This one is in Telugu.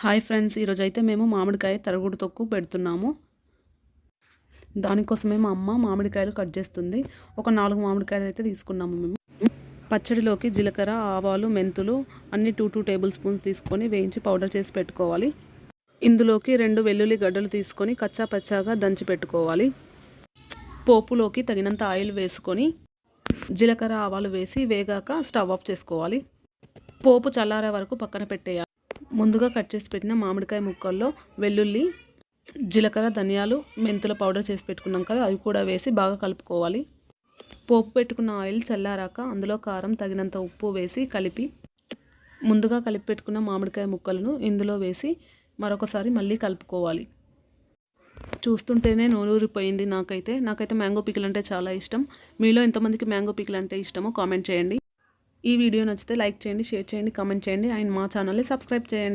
హాయ్ ఫ్రెండ్స్, ఈరోజైతే మేము మామిడికాయ తరుగుడు తొక్కు పెడుతున్నాము. దానికోసమే మా అమ్మ మామిడికాయలు కట్ చేస్తుంది. ఒక 4 మామిడికాయలు అయితే తీసుకున్నాము మేము. పచ్చడిలోకి జీలకర్ర, ఆవాలు, మెంతులు అన్ని 2 టేబుల్ స్పూన్స్ తీసుకొని వేయించి పౌడర్ చేసి పెట్టుకోవాలి. ఇందులోకి 2 వెల్లుల్లి గడ్డలు తీసుకొని కచ్చా పచ్చాగా దంచి పెట్టుకోవాలి. పోపులోకి తగినంత ఆయిల్ వేసుకొని జీలకర్ర, ఆవాలు వేసి వేగాక స్టవ్ ఆఫ్ చేసుకోవాలి. పోపు చల్లారే వరకు పక్కన పెట్టేయాలి. ముందుగా కట్ చేసి పెట్టిన మామిడికాయ ముక్కల్లో వెల్లుల్లి, జీలకర్ర, ధనియాలు, మెంతుల పౌడర్ చేసి పెట్టుకున్నాం కదా, అవి కూడా వేసి బాగా కలుపుకోవాలి. పోపు పెట్టుకున్న ఆయిల్ చల్లారాక అందులో కారం, తగినంత ఉప్పు వేసి కలిపి ముందుగా కలిపి పెట్టుకున్న మామిడికాయ ముక్కలను ఇందులో వేసి మరొకసారి మళ్ళీ కలుపుకోవాలి. చూస్తుంటేనే నోరూరిపోయింది. నాకైతే మ్యాంగో పికిల్ అంటే చాలా ఇష్టం. మీలో ఎంతమందికి మ్యాంగో పికిల్ అంటే ఇష్టమో కామెంట్ చేయండి. ఈ వీడియో నచ్చితే లైక్ చేయండి, షేర్ చేయండి, కామెంట్ చేయండి అండ్ మా ఛానల్ని సబ్స్క్రైబ్ చేయండి.